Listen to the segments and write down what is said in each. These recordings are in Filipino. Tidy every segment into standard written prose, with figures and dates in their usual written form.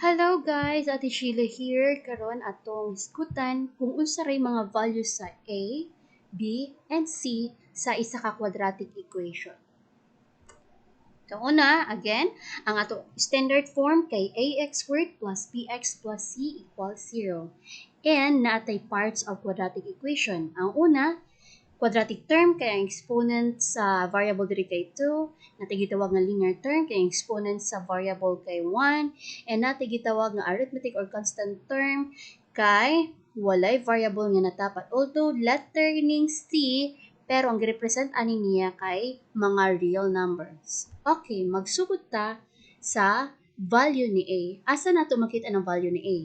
Hello guys, Ate Sheila here. Karon atong iskutan kung unsa ray mga values sa A, B, and C sa isa ka quadratic equation. So una, again, ang ato standard form kay ax squared plus bx plus c equals 0. And naatay parts of quadratic equation. Ang una, quadratic term kay ang exponent sa variable diri kay 2, natay gitawag nga linear term kay ang exponent sa variable kay 1, and natay gitawag nga arithmetic or constant term kay walay variable nga natapat. Although letter ning C, pero ang girepresent ani niya kay mga real numbers. Okay, magsugod ta sa value ni A. Asa nato makita ang value ni A?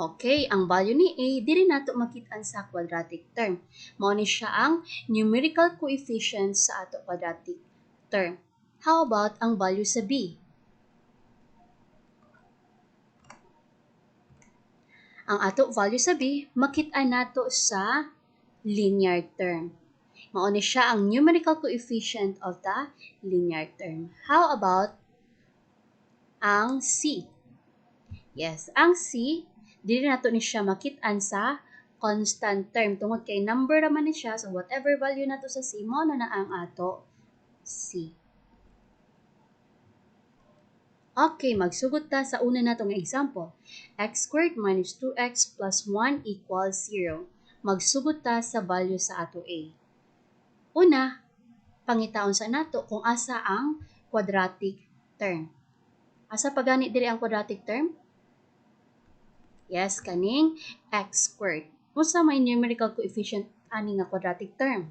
Okay, ang value ni A, diri nato makita sa quadratic term. Mao ni siya ang numerical coefficient sa ato quadratic term. How about ang value sa B? Ang ato value sa B, makita nato sa linear term. Mao ni siya ang numerical coefficient of the linear term. How about ang C? Yes, ang C, dili nato ni siya makit-an sa constant term tungod kay number naman ni siya, so whatever value nato sa C mo na ang ato C. Okay, magsugod ta sa una natong example. X squared minus 2x plus 1 equals 0. Magsugod ta sa value sa ato A. Una, pangitaon sa nato kung asa ang quadratic term. Asa pagani diri ang quadratic term? Yes, kaning x squared. Unsa may numerical coefficient ani nga quadratic term?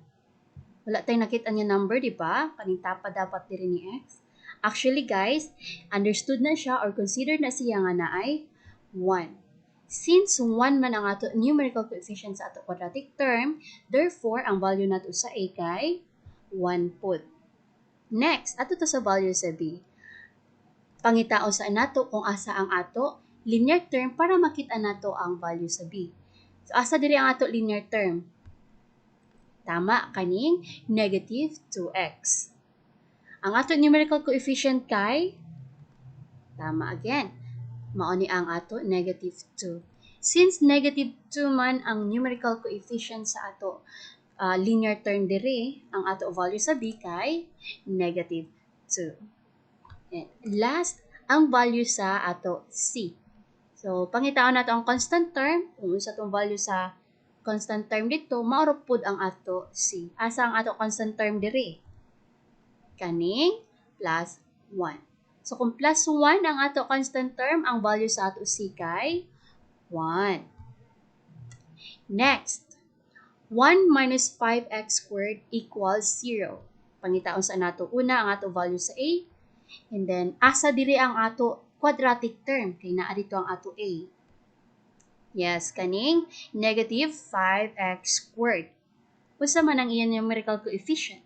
Wala tayong nakita niya number, di ba? Kaning tapa dapat diri ni x. Actually, guys, understood na siya or considered na siya nga naay 1. Since 1 man ang ato numerical coefficient sa ato quadratic term, therefore, ang value nato sa a kay 1 pud. Next, ato to sa value sa b. Pangitaon sa nato kung asa ang ato linear term para makita nato ang value sa b. So, asa diri ang ato linear term? Tama, kaning negative 2x. Ang ato numerical coefficient kay, tama again, mao ni ang ato negative 2. Since negative 2 man ang numerical coefficient sa ato linear term diri, ang ato value sa b kay negative 2. And last, ang value sa ato c. So, pangitaon nato ang constant term, kung sa itong value sa constant term dito, maurog pud ang ato c. Asa ang ato constant term diri? Kaning plus 1. So, kung plus 1 ang ato constant term, ang value sa ato c kay 1. Next, 1 minus 5x squared equals 0. Pangitaon sa nato una ang ato value sa a, and then asa diri ang ato quadratic term kay naa dito ang ato a. Yes, kaning negative 5x squared. Unsa man ang iyang numerical coefficient?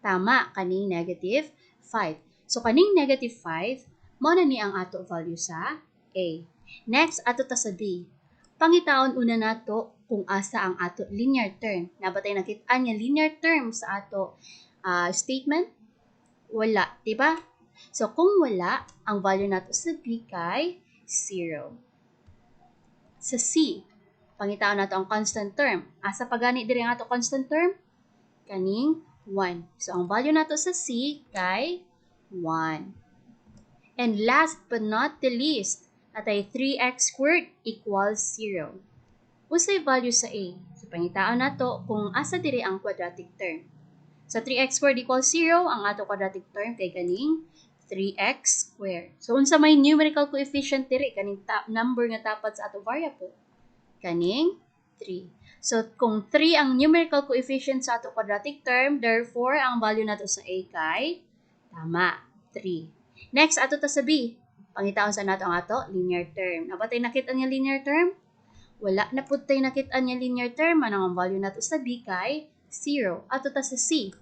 Tama, kaning negative 5. So, kaning negative 5, mao na ni ang ato value sa a. Next, ato ta sa b. Pangitaon una nato kung asa ang ato linear term. Nabatay nakit-an nga linear term sa ato statement? Wala, diba? So, kung wala, ang value nato sa b kay 0. Sa c, pangitaon nato ang constant term. Asa pagani diri ang ato constant term? Kaning 1. So, ang value nato sa c kay 1. And last but not the least, atay 3x squared equals 0. Unsay value sa a? So, pangitaon nato kung asa diri ang quadratic term. Sa 3x squared equals 0, ang ato quadratic term kay kaning 3x squared. So, unsa may numerical coefficient diri kaning number nga tapat sa ato variable? Kaning 3. So, kung 3 ang numerical coefficient sa ato quadratic term, therefore, ang value nato sa a kay, tama, 3. Next, ato ta sa b. Pangitaon sa nato ang ato linear term. Nabatay nakita niya linear term? Wala na pud tay nakita niya linear term. Anong ang value nato sa b kay 0. Ato ta sa c.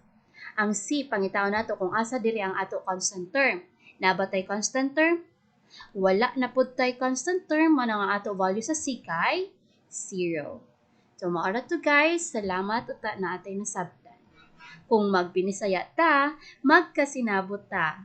Ang c, pangitaon nato kung asa diri ang ato constant term. Nabatay constant term? Wala na pud tay constant term. Anong ang ato value sa c kay 0. So, maorat to guys. Salamat uta na atay nasabtan. Kung magbinisaya ta, magkasinabot ta.